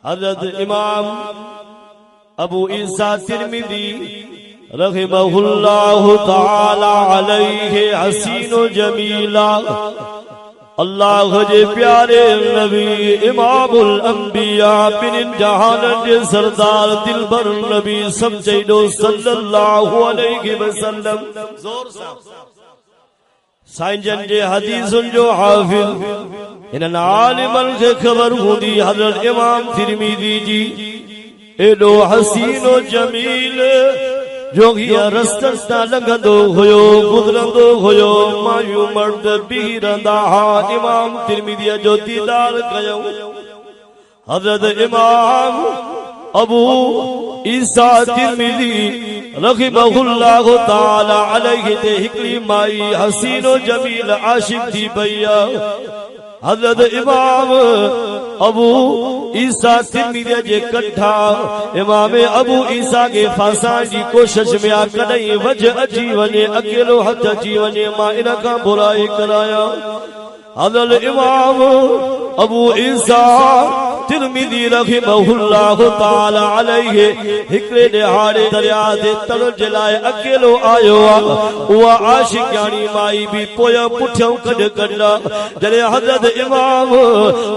हजरत इमाम अबू ईसा तिरमिज़ी रहमहुल्लाहु ताला अलैहि हसीनो जमीला अल्लाह जे प्यारे नबी इमामुल अंबिया बिन जहानन जे सरदार दिलबर नबी सब चईडो सल्लल्लाहु अलैहि वसल्लम जोर सां साईं जे हदीसुन जो हाफिज इन आलिमन खे ख़बर हूंदी हज़रत इमाम तिरमिज़ी जी एडो हसीनो जमील जो रस्तन तां लंघंदो हुयो गुज़रंदो हुयो मायूं मर्द बीही रहंदा हा इमाम तिरमिज़ी जो दीदार कयो हज़रत इमाम अबू ईसा तिरमिज़ी रहमहुल्लाहु ताला अलैहि ते हिकड़ी माई हसीनो जमील आशिक थी पईया हज़रत इमाम अबू ईसा तिरमिज़ी जे कठा इमाम अबू ईसा के फासाण जी कोशिश में आ कॾहिं वज अची वञे अकेलो हथ अची वञे मां इन खां बुराई कराया हज़रत इमाम अबू ईसा तिरमिज़ी रहमहुल्लाहु ताला अलैहि हिकड़े ॾिहाड़े दरिया जे तर जे लाइ अकेलो आयो आ उहा आशिकानी माई भी पोयां पुठियां कढ कढा जॾहिं हज़रत इमाम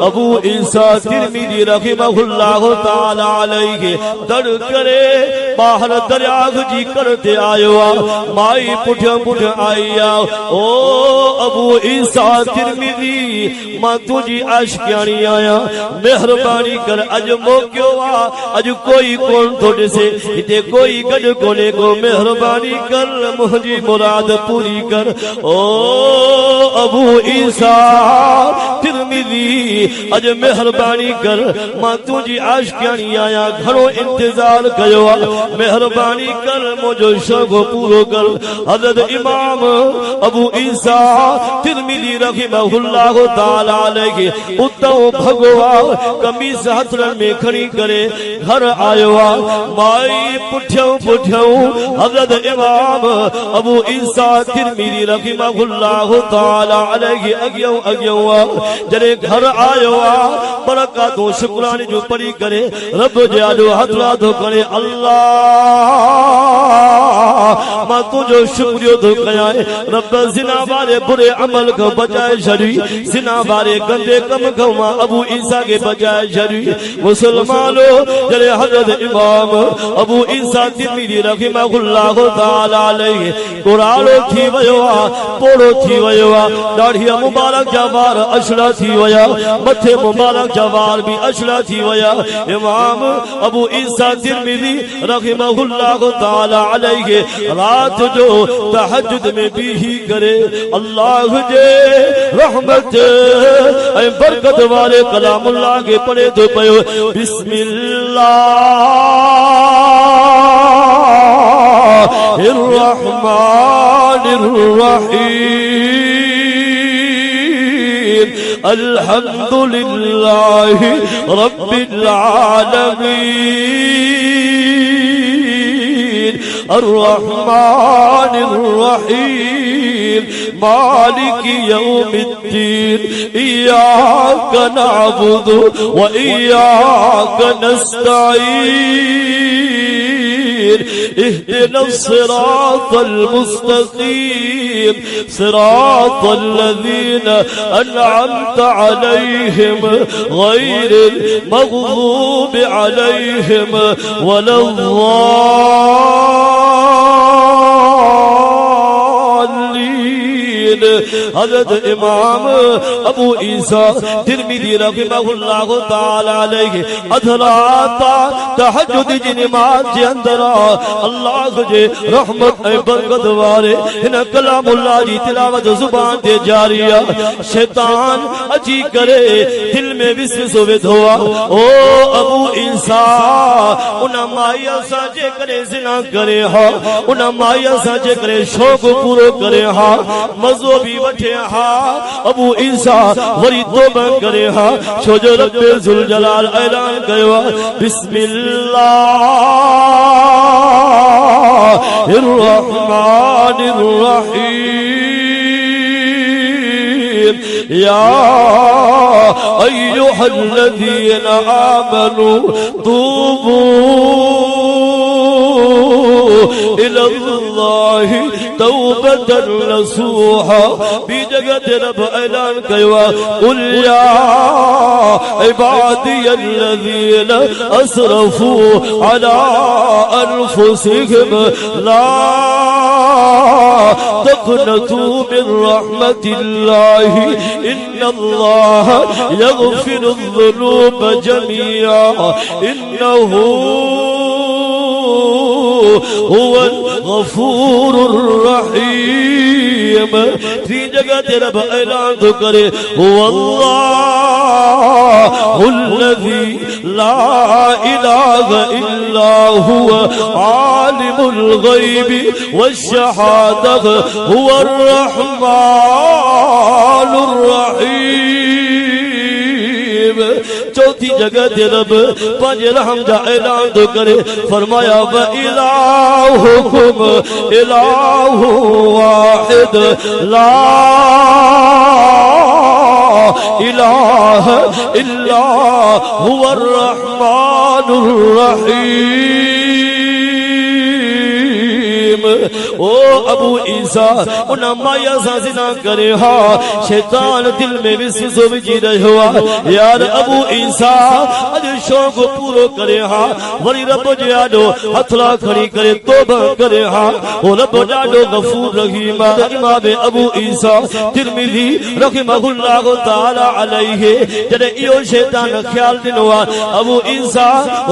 अबू ईसा तिरमिज़ी रहमहुल्लाहु ताला अलैहि दर करे ॿाहिर दरिया जी कर ते आयो आ माई पुठियां पुठियां आई आ ओ अबू ईसा तिरमिज़ी मां तुंहिंजी आशिकानी आहियां मेहरबानी कर अज मौक़ियो आ अज कोई कोन तो ॾिसे हिते कोई गॾु कोन्हे को मेहरबानी कर मुंहिंजी मुराद पूरी कर ओ अबू ईसा तिरमिज़ी अज मेहरबानी कर मां तुंहिंजी आशिकानी आहियां घणो इंतजार कयो आ मेहरबानी कर मुंहिंजो शौक़ पूरो कर हज़रत इमाम अबू ईसा तिरमिज़ी रहमहुल्लाहु ताला अलैहि उतो भगवा कमीज़ हथरन में खणी करे घर आयो आ माई पुठियां पुठियां हज़रत इमाम अबू ईसा तिरमिज़ी रहमहुल्लाहु ताला अलैहि अगियो अगियो आ जॾहिं घर आयो आ बरकातूं शुक्रानी जो पढ़ी करे रब जे आॾो हथरा थो करे अल्लाह मां तुंहिंजो शुक्रियो थो कयां रब ज़िना वारे बुरे अमल खां बचाए छॾी ज़िना वारे गंदे कम खां मां अबू ईसा के बचाए छॾी मुसलमानो जॾहिं हज़रत इमाम अबू ईसा तिरमिज़ी रहमहुल्लाहु ताला अलैहि कुराड़ो थी वियो आ पोड़ो थी वियो आ ॾाढी मुबारक जा वार अशड़ा थी विया मथे मुबारक जा वार भी अशड़ा थी विया इमाम अबू ईसा तिरमिज़ी रहमहुल्लाहु ताला अलैहि रात जो तहज्जुद में बीही करे अल्लाह जे रहमत ऐं बरकत वारे कलामुल्लाह के पढ़े तो पयो बिस्मिल्लाहिर्रहमानिर्रहीम अल्हम्दुलिल्लाहि रब्बिल आलमीन अर्रहमानिर रहीम मालिकी यौमिद्दीन इय्याका नअबुदु व इय्याका नस्तईन इहदिनस सिरातल मुस्तकीम सिरातल लज़ीना अनअमत अलैहिम गैरिल मग़ज़ूबि अलैहिम वलद्दाल्लीन हज़रत इमाम अबू ईसा तिरमिज़ी रहमहुल्लाहु ताला अलैहि अधराता तहज्जुद जी नमाज जे अंदर अल्लाह जे रहमत ऐं बरकत वारे हिन कलामुल्लाह जी तिलावत ज़ुबान ते जारी आ शैतान अची करे दिल में विसवसो वेधो आ ओ अबू ईसा उन माईअ सां जे करे ज़िना करे हा उन माईअ सां जे करे शौक़ पूरो करे हा मज़ो भी वठे हा अबू ईसा वरी तौबा करे हा छो जो रब ज़ुल जलाल ऐलान कयो बिस्मिल्लाहिर्रहमानिर्रहीम या अय्युहल्लज़ीना आमनू तूबू इलल्लाहि तौबतन नसूहा। बी जगह ते रब ऐलान कयो कुल या इबादियल्लज़ीना असरफू अला अनफुसिहिम ला तक़नतू मिन रहमतिल्लाहि इन्नल्लाह यग़फिरुज़्ज़ुनूब जमीआ इन्नहू हुवल गफूरुर रहीम। थी जगह ते रब ऐलान तो करे हुवल्लाहुल्लज़ी ला इलाहा इल्ला हुवा आलिमुल गैबि वश्शहादह हुवर रहमानुर रहीम। चौथी जगह ते रब पंज रहम जा ऐलान तो करे फरमाया व इलाहुकुम इलाहु वाहिद ला इलाहा इल्ला हुवर रहमानुर रहीम। ओ अबू ईसा उन माया सा जिना करे हा शैतान दिल में विश्वास विझी रहियो आ यार अबू ईसा अज शौक़ पूरो करे हा वरी रब जे आडो हथला खड़ी करे तौबा करे हा ओ रब ॾाढो गफूर रहीम इमाम अबू ईसा तिरमिज़ी रहमहुल्लाह ताला अलैहि जॾहिं इहो शैतान ख्याल ॾिनो आ अबू ईसा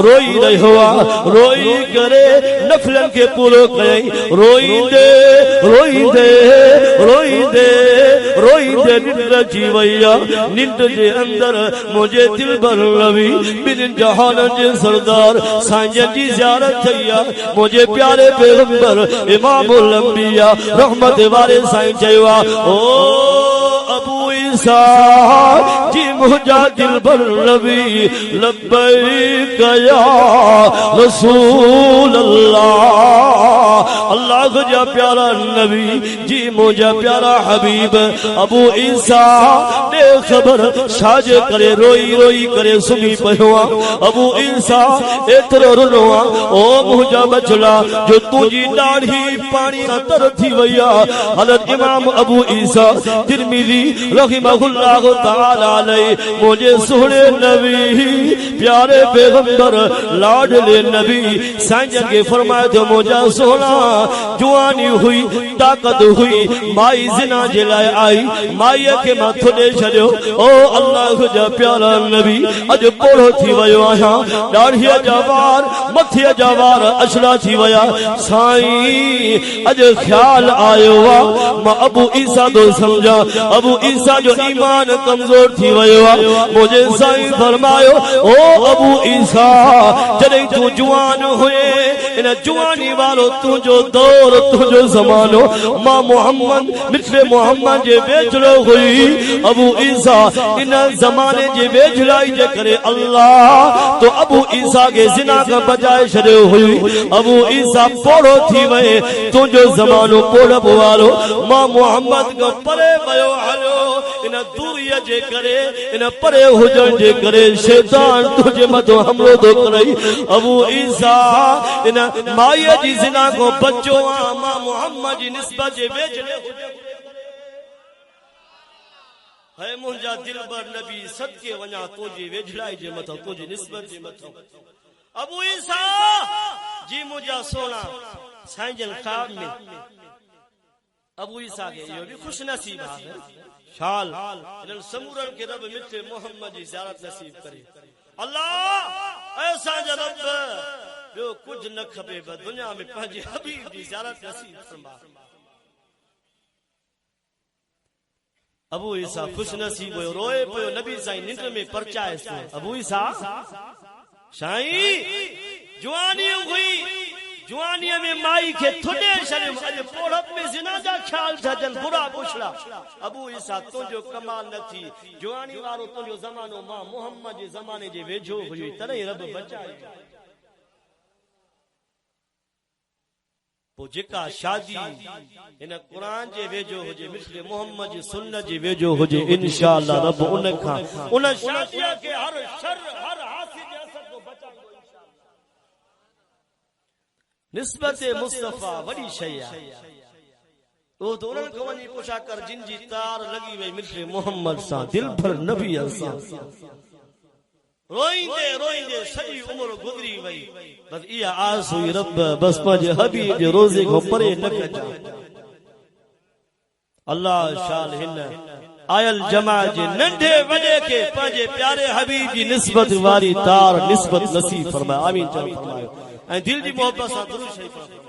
रोई रहियो आ रोई करे नफ़िलन खे पूरो कयई रोईंदे रोईंदे रोईंदे रोईंदे निंड अची वई आ निंड जे अंदर मुंहिंजे दिल भर रवि ॿिन्हिनि जहाननि जे सरदार साईं जी ज़ियारत थई आ मुंहिंजे प्यारे पैगंबर इमामुल अंबिया रहमत वारे साईं चयो आ ओ अबू ईसा जी मुंहिंजा दिल भर रवि लब्बैक या रसूल अल्लाह अल्लाह जा प्यारा नबी जी मुंहिंजा प्यारा हबीब अबू ईसा ने खबर छाजे करे रोई रोई करे सुम्ही पियो आ अबू ईसा एतिरो रुनो आ ओ मुंहिंजा बचड़ा जो तुंहिंजी ॾाढ़ी पाणी सां तर थी वई आ हज़रत इमाम अबू ईसा तिरमिज़ी रहमहुल्लाह ताला अलैहि मुंहिंजे सुहिणे नबी प्यारे पैगंबर लाडले नबी साईं जन खे फरमायो त मुंहिंजा सोना जुआनी हुई ताकत हुई माई जिना जे लाइ आई माईअ खे मां थोॾे छॾियो ओ अल्लाह जा प्यारा नबी अॼु पोड़ो थी वियो आहियां ॾाढ़ीअ जा वार मथीअ जा वार अछड़ा थी विया साईं अॼु ख्याल आयो आ मां अबू ईसा तो समझा अबू ईसा जो ईमान कमजोर थी वियो आ मुंहिंजे साईं फरमायो ओ अबू ईसा जॾहिं तूं जुआन हुए इन जुआनी वारो तुंहिंजो दौर तुंहिंजो ज़मानो मां मोहम्मद मिठड़े मोहम्मद जे वेझड़ो हुई अबू ईसा इन ज़माने जे वेझड़ाई जे करे अल्लाह तो अबू ईसा खे ज़िना खां बचाए छॾियो हुई अबू ईसा पोड़ो थी वए तुंहिंजो ज़मानो पोड़ब वारो मां मोहम्मद खां परे वियो हलियो इन दूरीअ जे करे इन परे हुजण जे करे शैतान तुंहिंजे मथां हमलो थो करई अबू ईसा इन माईअ जी ज़िना खां बचो आ मां मोहम्मद जी निस्बत जे वेझड़े है मुंहिंजा दिलबर नबी सदके वञा तुंहिंजी वेझड़ाई जे मथां तुंहिंजी निस्बत जे मथां अबू ईसा जी मुंहिंजा सोना साईं जन ख्वाब में अबू ईसा के इहो बि खुश नसीब आहे शाल इन्हनि समूरनि खे रब मिठे मोहम्मद जी ज़ियारत नसीब करे अल्लाह ऐसा जा रब ॿियो कुझु न खपे बस दुनिया में पंहिंजे हबीब जी ज़ियारत नसीब फरमा अबू ईसा खुश नसीब हुयो रोए पियो नबी साईं निंड में परचाए अबू ईसा साईं जुआनी हुई जुआनीअ में माई खे थुॾे छॾियो अॼु पोड़प में ज़िना जा ख्याल था अचनि बुरा पुछड़ा अबू ईसा तुंहिंजो कमाल न थी जुआनी वारो तुंहिंजो ज़मानो मां मोहम्मद जे ज़माने जे वेझो हुई तॾहिं रब बचाए पो जेका शादी इन कुरान जे वेझो हुजे मिसले मोहम्मद जी सुन्नत जे वेझो हुजे इंशाअल्लाह रब उन खां उन शादीअ खे हर शर हर हासिल जे असर को बचाईंदो इंशाअल्लाह। निस्बत मुस्तफा वडी शय आहे। वो तो उन्हनि खे वञी पुछा कर जिन जी तार लगी वई मिसले मोहम्मद सां दिल भर नबी सां रोईंदे रोईंदे सॼी उम्र गुज़री वई। बस इहा आस हुई रब बस पंहिंजे हबीब जे रोज़े खां परे न कजां। अल्लाह शाल हिन आयल जमा जे नंढे वॾे खे पंहिंजे प्यारे हबीब जी निस्बत वारी तार निस्बत नसीब फरमाए। आमीन चओ फरमायो ऐं दिल जी मोहब्बत सां दुरूद शरीफ़ फरमायो।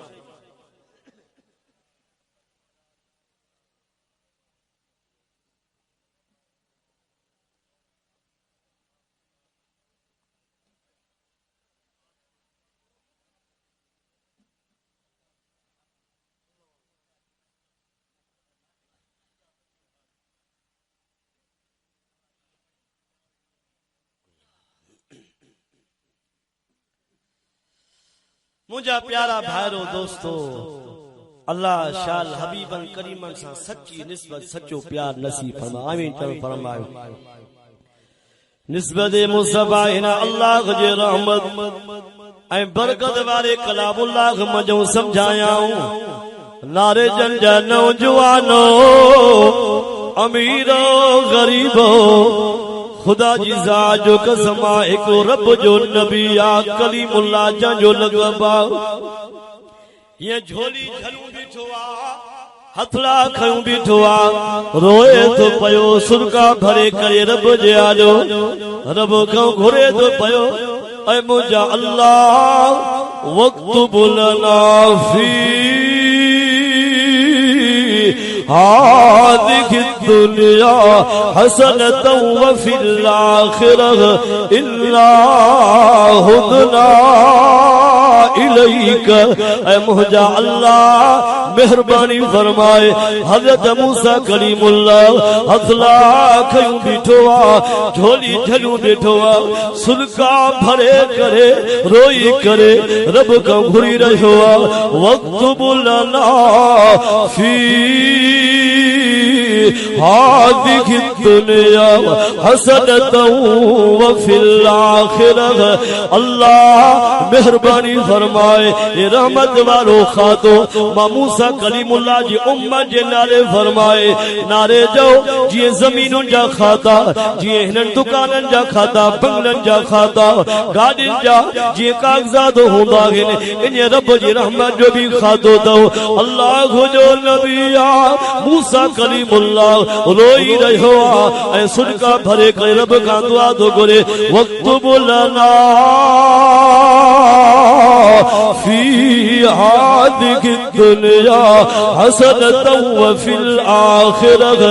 मुझा प्यारा भाइरो दोस्तो अल्लाह शाल हबीबन करीमन सां सच्ची निस्बत सच्चो प्यार नसीब फरमाए। आमीन चओ फरमायो। निस्बत मुस्तफा हिन अल्लाह जे रहमत ऐं बरकत वारे कलामुल्लाह मजो समझायाऊं। नारे जन जा नौजवानो अमीरो गरीबो खुदा जी ज़ात जो कसम आहे हिकु रब जो नबी आ कलीमुल्लाह जो लॻबा ये झोली झलूं बीठो आ हथला खयूं बीठो आ रोए तो पयो सुरका भरे करे रब जे आजो रब खां घुरे तो पयो ऐ मुंहिंजा अल्लाह वक़्तु बुलना फी हादिहि दुनिया हसनतन व फिल आखिरह इल्ला हुदना इलैक। ऐ मुंहिंजा अल्लाह मेहरबानी फरमाए। हज़रत मूसा कलीमुल्लाह हथला खयूं बीठो आ झोली झलूं बीठो आ सुलका भरे करे रोई करे रब खां घुरी रहियो आ। वक़्तु बुलना फी हादिहि दुनिया हसनतन व फिल आखिरह। अल्लाह मेहरबानी फरमाए रहमत वारो खातो मां मूसा कलीमुल्लाह जी उम्मत जे नाले फरमाए। नारे जो जीअं ज़मीनुनि जा खाता जीअं हिननि दुकाननि जा खाता बंगलनि जा खाता गाॾियुनि जा जीअं कागज़ात हूंदा आहिनि इन रब जी रहमत जो बि खातो अथव। अल्लाह जो नबी आ मूसा कलीमुल्लाह रोई रहियो आ ऐं सुनका भरे करे रब खां दुआ थो घुरे। वक़्तु बुलना फी हादिहि दुनिया हसनतन व फिल आखिरह।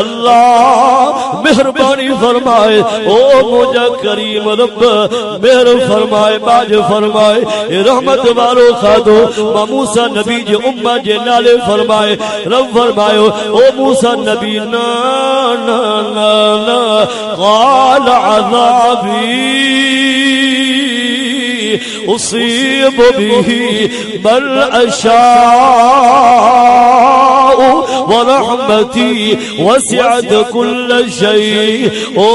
अल्लाह मेहरबानी फरमाए ओ मुझा करीम रब मेहर फरमाए बाज फरमाए रहमत वारो खादो मां मूसा नबी जे उम्मत जे नाले फरमाए। रब फरमायो ओ मूसा नबी ना ना ना ना क़ाल अज़ाबी उसीब बिही बल अशाउ व रहमती वसिअत कुल्ल शै। ओ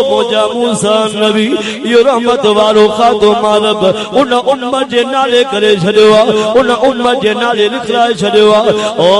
मुझा मूसा नबी यो रहमत वारो खातो मारब उन उम्मत जे नाले करे छॾियो आहे उन उम्मत जे नाले लिखाए छॾियो आहे। ओ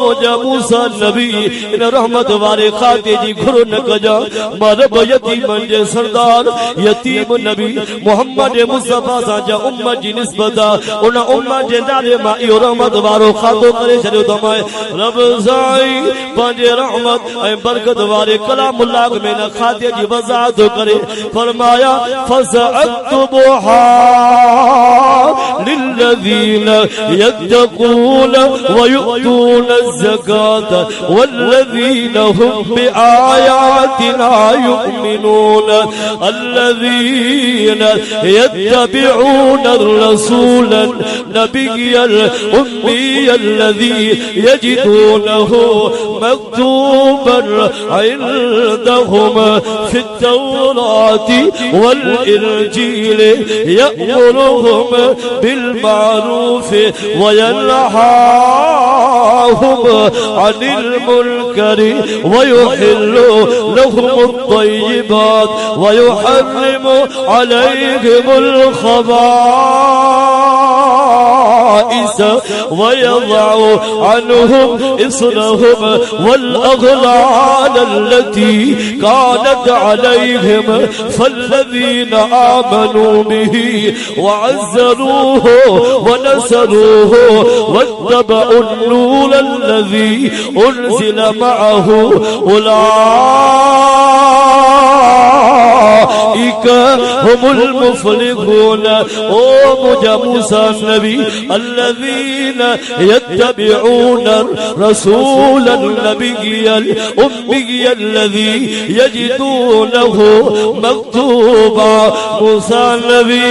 मुझा मूसा नबी इन रहमत वारे खाते जी घुर न कजा। मारब यतीमन जे सरदार यतीम नबी मोहम्मद मुस्तफा सां जा उम्मत जी निस्बत उन उम्मत जे नाले मां इहो रहमत वारो खातो करे छॾियो त मैं रब साईं पंहिंजे रहमत ऐं बरकत वारे कलामुल्लाह में न खाते जी वज़ाहत करे फरमाया फसअक्तुबुहा लिल्लज़ीन यत्तक़ून व यु'तून ज़कात वल्लज़ीन हुम बिआयातिना युमिनून अल्लज़ीन यत्तबिऊन الرسول النبي الأمي الذي يجدونه مكتوبا عندهم في التوراة والإنجيل يأمرهم بالمعروف وينهاهم عن المنكر ويحل لهم الطيبات ويحرم عليهم الخبائث ويضع عنهم إصرهم والأغلال التي كانت عليهم فالذين آمنوا به وعزروه ونصروه واتبعوا النور الذي أنزل معه أولئك هم المفلحون. او مجھے موسیٰ النبی الذين يتبعون الرسول النبي الأمي الذي يجدونه مكتوبا. موسیٰ النبی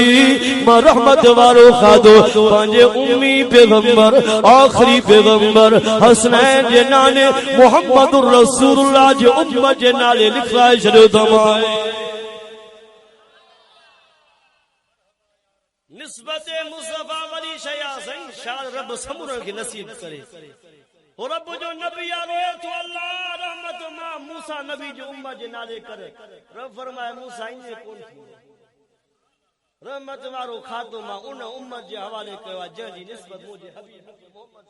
ما رحمت وارو خادو پانجے امی پیغمبر آخری پیغمبر حسنین جے نالے محمد رسول اللہ جے امت جے نالے لکھائے شروع دمائے. نسبت مصطفیٰ ولی شیعہ سائیں شاید رب سمورن کی نصیب کرے. اور رب جو نبی آروے تو اللہ رحمت ماں موسیٰ نبی جو امت جے نالے کرے. رب فرمائے موسیٰ انہیں کون تھی رحمت وارو خاتو ماں ان امت جے حوالے کوا جن جی نسبت مجھے حبیب محمد.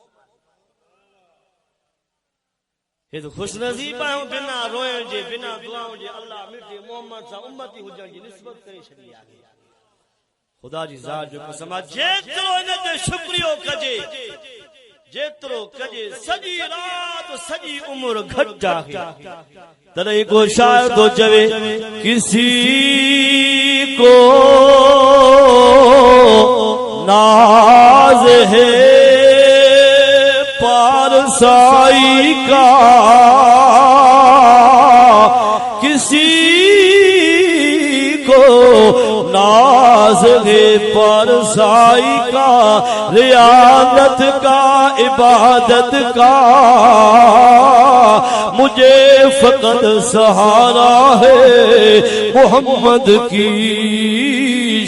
یہ تو خوش نصیب آئیں بنا روئن جے بنا دعاؤں جے اللہ مٹے محمد سا امتی حجن جی نسبت کرے شریع آگے. خدا جی ذات جو قسم جیترو انہیں تے شکریو کجے جیترو کجے سجی رات سجی عمر گھٹا ہے. ترہی کو شاعر تو چوے کسی کو ناز ہے پارسائی کا کسی کو ناز ہے پارسائی کا ریاضت کا عبادت کا مجھے فقط سہارا ہے محمد کی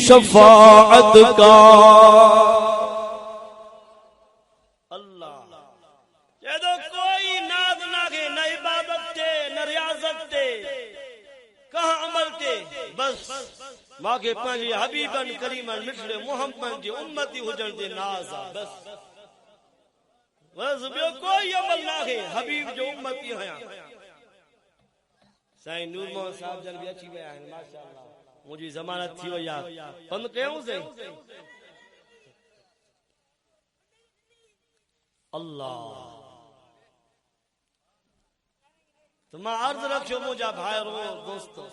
شفاعت کا. اللہ جدو کوئی ناز نہ گے نہ عبادت تے نہ ریاضت تے کہاں عمل تے بس ماں کے پانچ حبیبن کریمن مثل محمد دی امتی حجن دے نازا بس بس بیو کوئی عمل نہ ہے حبیب جو امتی ہیں. سائیں نور محمد صاحب جن بھی اچھی گیا ہے ماشاءاللہ مجھے ضمانت تھی ہو یاد پند کہوں سے اللہ تو میں عرض رکھو مجھا بھائی رو دوستو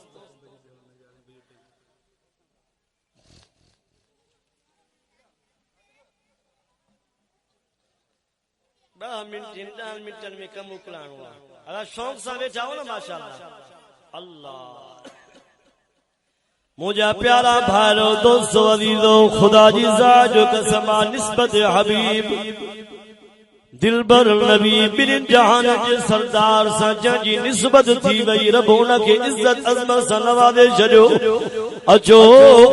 منٹن میں کم اکلان ہوا اگر شوق سا بیٹھاؤ نا ماشاءاللہ. اللہ مجھے پیارا بھائیو دوستو عزیزو خدا جی ذات جو قسم نسبت حبیب دلبر نبی بن جہان جے سردار سا جی نسبت تھی وئی رب ان کے عزت عظمت سا نوازے چھڈیو. اچو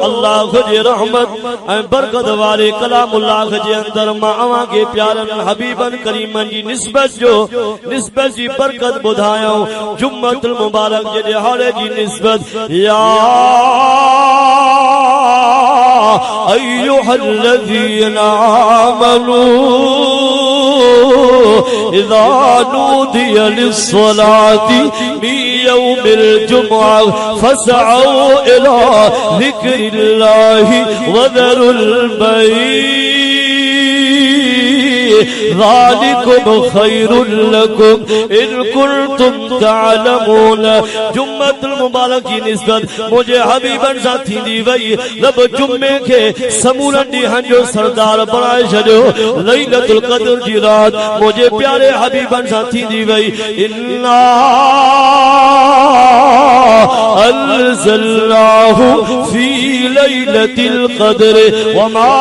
اللہ جے رحمت اے برکت والے کلام اللہ جے اندر ماں اواں کے پیارن حبیبن کریمن جی نسبت جی برکت بدھایاں جمعۃ المبارک جے دہاڑے جی نسبت یا ایھا الذین آمنوا اذا نودي للصلاة من يوم الجمعة فاسعوا إلى ذكر الله وذروا البيع ذلكم خير لكم إن كنتم تعلمون. جمعۃ المبارک کی نسبت مجھے حبیبن ساتھی دی وئی رب جمعے کے سمورن ڈیہن جو سردار بنائے چھڈیو. لیلۃ القدر جی رات مجھے پیارے حبیبن ساتھی دی وئی انا انزلناه في ليلة القدر وما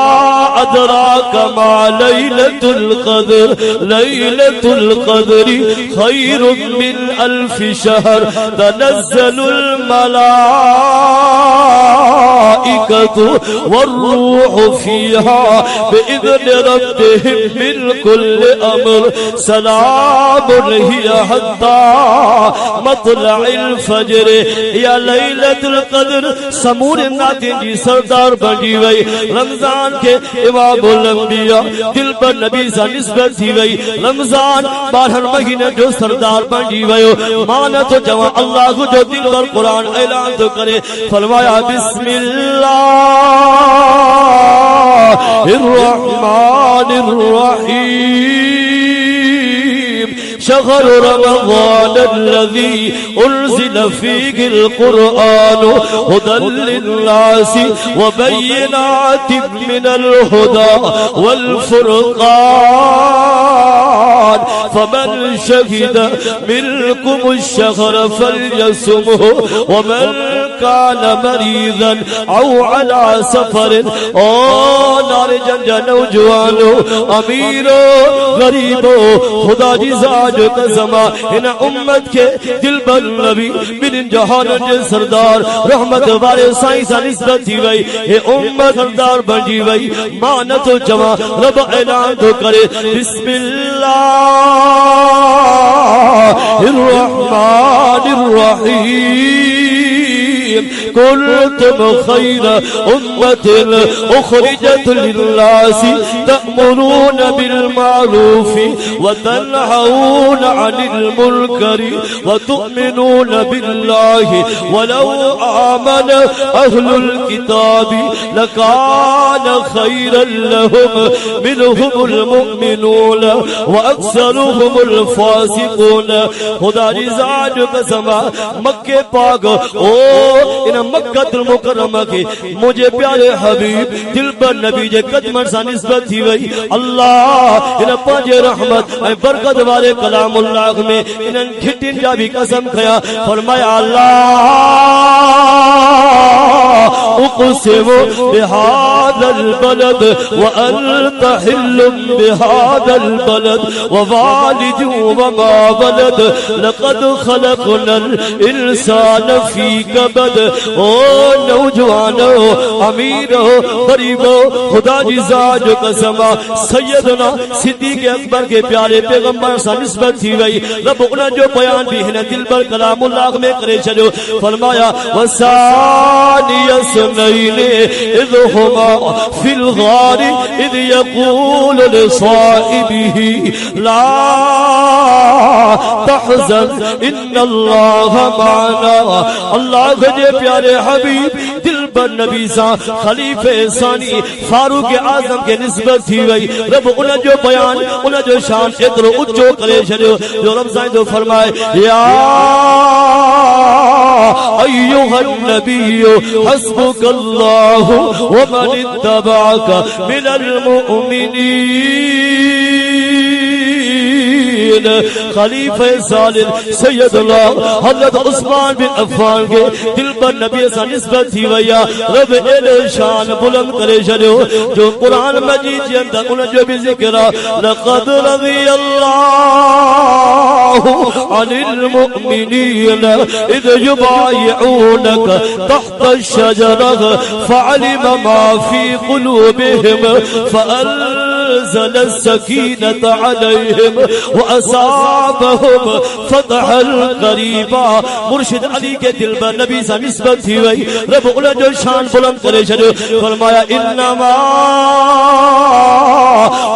أدراك ما ليلة القدر ليلة القدر خير من 1000 شهر تنزل الملائكة मलाइकतु वर्रूहु फीहा बिइज़्नि रब्बिहिम मिन कुल्लि अम्र सलामुन हिया हत्ता मत्लइल फज्र या लैलतुल क़द्र। समूर नातिन जी सरदार बनी वई रमजान के इमामुल अंबिया दिल पर नबी सा निस्बत थी वई रमजान 12 महीने जो सरदार बनी वयो माना तो जवा अल्लाह को जो दिल पर कुरान ऐलान तो करे फरमाया बिस्मिल्लाहिर्रहमानिर्रहीम शहर रमज़ान अल्लज़ी उन्ज़िल फ़ीहिल क़ुरआन हुदल लिन्नासि व बय्यिनातिन मिनल हुदा वल फ़ुरक़ान फमन शहिद मिनकुमुश शहर फल्यसुमहु व मन कान मरीज़न औ अला सफ़रिन। ओ नारे जंजा नौजवानो अमीरो गरीबो खुदा जी ज़ात कसमा इन उम्मत के दिल पर नबी बिन जहान जे सरदार रहमत वाले साईं सा निस्बत थी वई ये उम्मत सरदार बनी वई माना तो जवा रब ऐलान तो करे बिस्मिल्लाहिर्रहमानिर्रहीम कुंतुम खैर उम्मतिन उखरिजत लिन्नासि तअमुरून बिल मारूफि व तनहऊन अनिल मुनकरि व तु'मिनून बिल्लाहि वलौ आमन अहलुल किताबि लकान खैरन लहुम मिनहुमुल मुमिनून व अक्सरुहुमुल फासिकून। खुदा की ज़ात कसमा मक्के पाक ओ इन मक्कतुल मुकर्रमा के मुझे प्यारे हबीब दिल पर नबी जे कदमन सा निस्बत थी वई अल्लाह इन पंजे रहमत ऐं बरकत वाले कलामुल्लाह में इनन खिटिन जा भी कसम खया फरमाया अल्लाह उक़सिमु बिहादल बलद व अंत हिल्लुम बिहादल बलद व वालिदु व मा वलद लक़द खलक़नल इंसान फी कबद। ओ नौजवानो अमीरो गरीबो खुदा की ज़ात कसमा सैयदना सिद्दीक़ अकबर के प्यारे पैगंबर सा निस्बत थी वई रब उन जो बयान भी हिन दिल पर कलामुल्लाह में करे छॾियो फरमाया वसानियसनैनि इज़ हुमा फिल गारि इज़ यक़ूलु लिसाहिबिही ला तहज़न इन्नल्लाह माना। अल्लाह के प्यारे हबीब दिल पर नबी सा खलीफे सानी फारूक आजम के निस्बत थी वई रब उन जो बयान उन जो शान एतरो उच्चो करे छॾियो जो रब साईं तो फरमाए या अय्युहन नबिय्यु हस्बुकल्लाहु व मन इत्तबअका मिनल मुमिनीन। खलीफे सालिस सैयदुल्लाह हज़रत उस्मान बिन अफ़्फ़ान के दिल पर नबी सा निस्बत थी वई रब एॾो शान बुलंद करे छॾियो जो कुरान मजीद जे अंदर उन जो भी ज़िक्र लक़द रज़ियल्लाहु अनिल मुमिनीन इज़ युबायिऊनक तहत अश-शजरह फ़अलिम मा फ़ी क़ुलूबिहिम फ़अनज़ल अस-सकीनत अलैहिम व असाबहुम फ़तहन क़रीबा। मुर्शिद अली के दिल पर नबी सा निस्बत थी वई रब उन जो शान बुलंद करे छॾियो फरमाया इन्नमा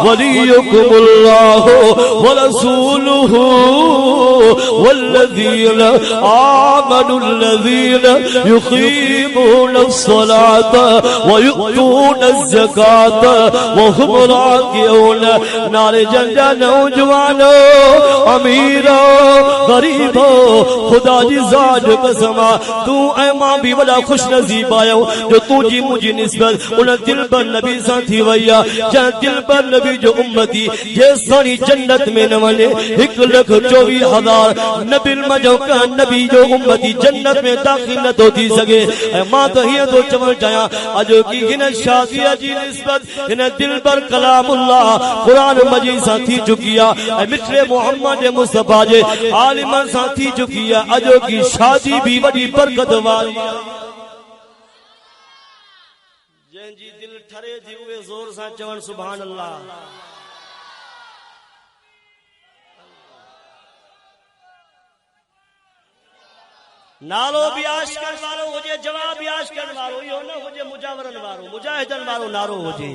वलियुकुमुल्लाहु व रसूलुहु वल्लज़ीना आमनुल्लज़ीना युक़ीमूना अस्सलात व यु'तूना अज़्ज़कात व हुम राकिऊन। नारे जंजा नौजवानो अमीरो गरीबो खुदा जी ज़ात कसमा तू ऐ मां भी वॾा खुश नसीब आयो जो तुझी मुझी निस्बत उन दिल पर नबी सा थी वई जंहिं दिल पर नबी जो उम्मती जेसिताणी जन्नत में न वञे 1,24,000 नबिन मजो का नबी जो उम्मती जन्नत में दाखिल न तो थी सके। मां तो हीअं तो चवण चाहियां अॼु की हिन शादीअ जी निस्बत हिन दिल पर कलामुल्लाह कुरान मजीद सा थी चुकी है मिठड़े मोहम्मद मुस्तफा जे आलिमन सा थी चुकी है। अॼु की शादी भी वॾी बरकत वारी जंहिंजी दिल ठरे थी उहे ज़ोर सां चवण सुभान अल्लाह। नारो भी आश करण वारो हुजे, जवाब भी आश करण वारो, इहो न हुजे मुजावरन वारो, मुजाहिदन वारो नारो हुजे।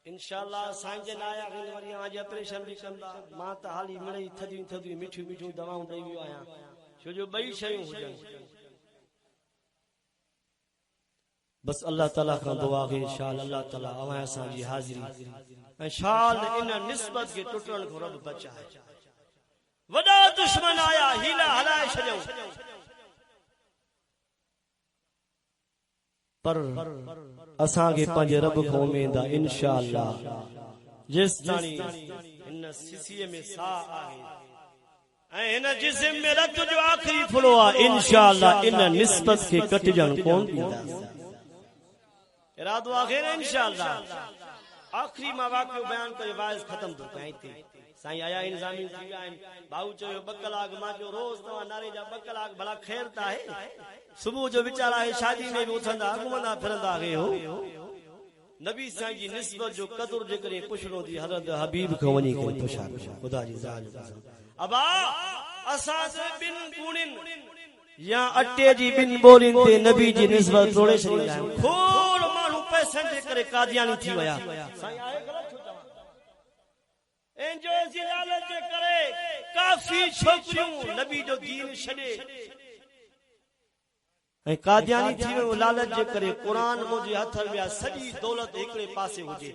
इंशाअल्लाह सांजे नाया वरी आज ऑपरेशन भी कंदा। मां त हाली मिड़ई थदियूं थदियूं मिठियूं मिठियूं दवाऊं ॾेई वियो आहियां, छो जो ॿई शयूं हुजनि। बस अल्लाह ताला खां दुआ के शाल अल्लाह ताला अवां असांजी हाज़िरी ऐं शाल इन निस्बत के टुटण खां रब बचाए। वॾा दुश्मन आया हीला हलाए छॾियऊं, पर असांखे पंहिंजे रब खां उमेद आहे इंशाअल्लाह। जेस ताणी इन सिसीअ में साह आहे ऐं हिन जिस्म में रत जो आख़िरी फुलो आहे, इंशाअल्लाह इन निस्बत खे कटजण कोन ॾींदासीं। इरादो आहे न इंशाअल्लाह। आखिरी मां वाक़ियो बयान करे वाइज़ ख़त्म थो कयां। हिते साईं आया इंतज़ामी थी विया आहिनि। भाऊ चयो 2 कलाक, मां चयो रोज़ तव्हां नारे जा 2 कलाक भला ख़ैर त आहे। सुबुह जो वीचारा आहे शादी में बि उथंदा घुमंदा फिरंदा हो। नबी साईं जी निस्बत जो क़दुर जेकॾहिं पुछणो थी हज़रत हबीब खां वञी करे पुछा ख़ुदा जी ज़ाल अबा असां बिन गुणिन या अटे जी बिन बोलिन ते नबी जी निस्बत तोड़े छॾींदा आहियूं। खोड़ माण्हू पैसनि जे करे कादियानी थी विया। साईं आहे ग़लति छो चवां? जो ज़िलालत जे करे काफ़ी छोकिरियूं नबी जो दीन छॾे ऐं कादियानी थी वियो। लालच जे करे क़ुरान मुंहिंजे हथ में आहे, सॼी दौलत हिकिड़े पासे हुजे,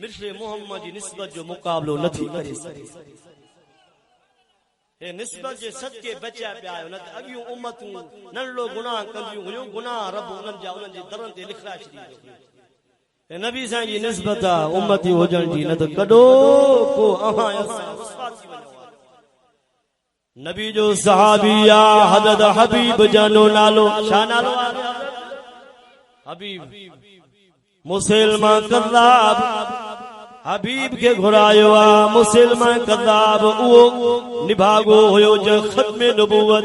मिर्शे मोहम्मद जी निस्बत जो मुक़ाबिलो नथी करे सघे। हे निस्बत जे सदके बचिया पिया आहियो, न त अॻियूं उम्मतूं नंढो गुनाह कंदियूं हुयूं, गुनाह रब उन्हनि जा उन्हनि जे दरनि ते लिखाए छॾींदो। हे नबी साईं जी निस्बत आहे उम्मती हुजण जी, न त कॾो को अहां असां रुसवा थी वञो। नबी जो सहाबी आहे हज़रत हबीब जानो नालो। छा नालो आहे? हबीब। मुसलमान कज़ाब हबीब के घुरायो आ। मुसलमान कज़ाब उहो निभागो हुयो जो ख़त्मे नबूवत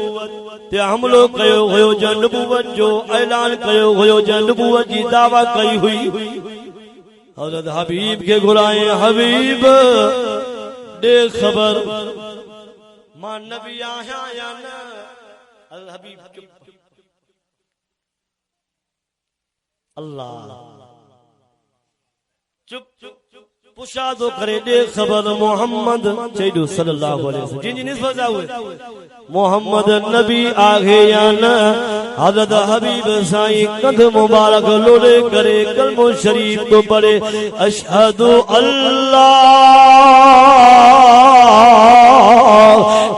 ते हमलो कयो हुयो, जो नबूवत जो ऐलान कयो हुयो, जो नबूवत जी दावा कई हुई। हज़रत हबीब के घुराए, हबीब दे खबर मां नबी आहियां या न। हज़रत हबीब चुप। अल्लाह चुप चुप पुछादो करे दे खबर मोहम्मद चईदो सल्लल्लाहु अलैहि वसल्लम जिन निस्बत हुए मोहम्मद नबी आहे या न। हज़रत हबीब साईं कंध मुबारक लोड़े करे कलमो शरीफ तो पढ़े, अशहदु अल्लाह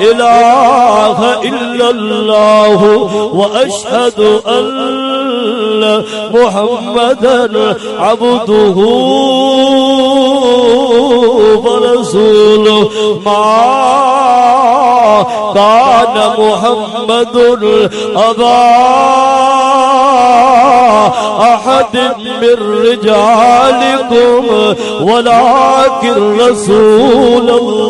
इलाहा इल्लल्लाह व अशहदु अन्न मुहम्मदन अब्दुहु व रसूलुहु। मा कान मुहम्मदुन अबा अहद मिर रिजालिकुम वलाकिन रसूलुल्लाहि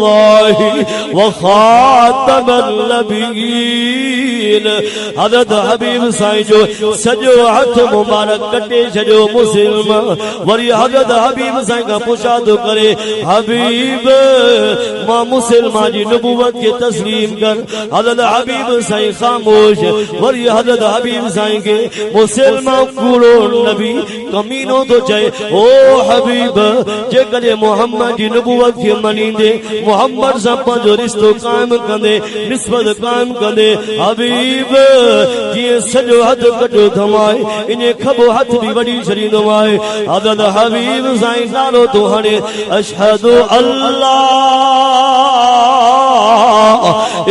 व खातमन नबिय्यीन। हज़रत हबीब साईं जो सॼो हथ मुबारक कटे छॾियो मुसलमान। वरी हज़रत हबीब साईं खां पुछादो करे, हबीब मां मुसलमान जी नबूवत के तस्लीम कर। हज़रत हबीब साईं खामोश। वरी हज़रत हबीब साईं के मुसलमान कूड़ो नबी कमीनो तो चए, ओ हबीब जेकॾहिं मोहम्मद जी नबूवत खे मञींदे, मोहम्मद सां पंहिंजो रिश्तो क़ाइम कंदे, निस्बत क़ाइम कंदे, हबीब जीअं सॼो हथ कटियो थमाए इन खबो हथ बि वठी छॾींदो आहे। हज़रत हबीब साईं नारो तो हणे, अशहदु अल्लाह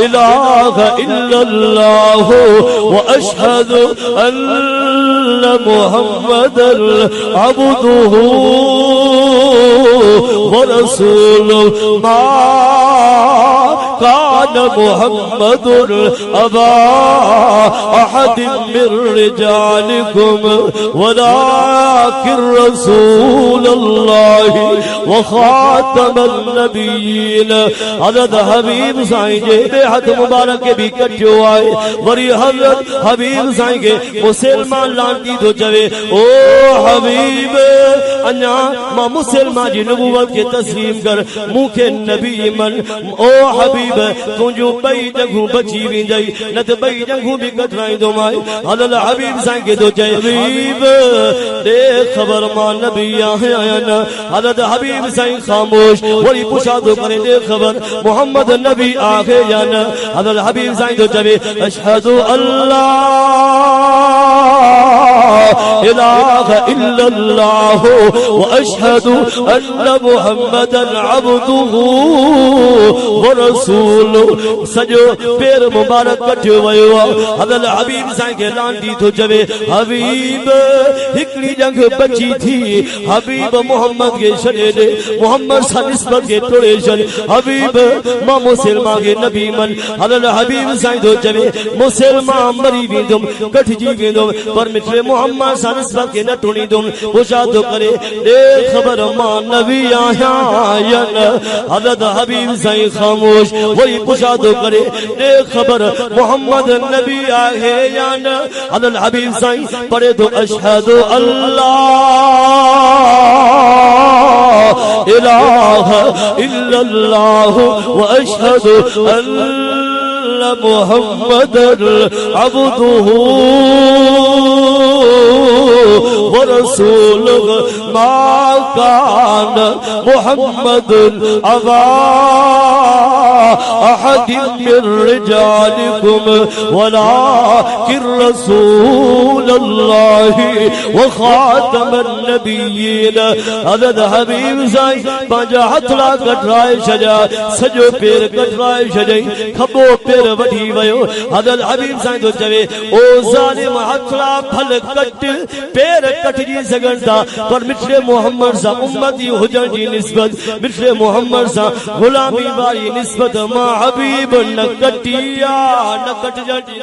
इलाहा इल्लल्लाह व अशहदु अन्न मुहम्मदन अब्दुहु व रसूलुहु। मा कान मुहम्मदुर अबा अहदिम मिर रिजालिकुम वलाकिन रसूलुल्लाहि व खातमन नबिय्यीन। हज़रत हबीब साईं जे हाथ मुबारक के भी कटियो आए वरी हज़रत हबीब साईं के मुसलमान लांटी तो चवे ओ हबीब अन्या मां मुसलमान जी नबूवत के तस्लीम कर मुखे नबी मन। ओ हबीब तुझो बई जगहूं बची वेंदई न त बई जगहूं भी कटराईंदो माए। हज़रत हबीब साईं के तो चए हबीब दे खबर मां नबी आया न। हज़रत हबीब साईं खामोश वरी पुछा तो करे दे खबर मोहम्मद नबी आखे या न। हज़रत हबीब साईं तो चवे अशहदु अल्लाह इलाहा इल्लल्लाह व अशहदु अन्न मुहम्मदन अब्दुहु व रसूलुहु। सजो पैर मुबारक कटियो वयो। हज़रत हबीब साईं के लांटी तो चवे हबीब हिकड़ी जंग बची थी हबीब मोहम्मद के छॾे दे मोहम्मद सां निस्बत के तोड़े छॾ हबीब मां मुसलमान के नबी मन। हज़रत हबीब साईं तो चवे मुसलमान मरी वेंदुम कटजी वेंदुम पर मिठे मोहम्मद सां निस्बत के न टोड़ींदुम। पुछा तो करे दे खबर मां नबी आया या न। हज़रत हबीब साईं खामोश वही पुछा तो करे दे खबर मोहम्मद नबी आहे या न। हज़रत हबीब साईं पढ़े तो अशहदु अल्लाह इलाहा इल्लल्लाह व अशहदु अन्न मुहम्मदन अब्दुहु व रसूलुहु। मा कान मुहम्मदुन अबा अहदिम मिर रिजालिकुम वलाकिन रसूलुल्लाहि व खातमन नबिय्यीन। हज़रत हबीब साईं पंहिंजा हथड़ा कटराए छॾिया सॼो पेर कटराए छॾियईं खॿो पेर वठी वियो। हज़रत हबीब साईं तो चवे ओ ज़ालिम हथड़ा फल कट पेर कटजी सघनि था पर मिठे मोहम्मद सां उम्मती हुजण जी निस्बत मिठे मोहम्मद सां गुलामी वारी निस्बत मां हबीब न कटिया न कटजण जी।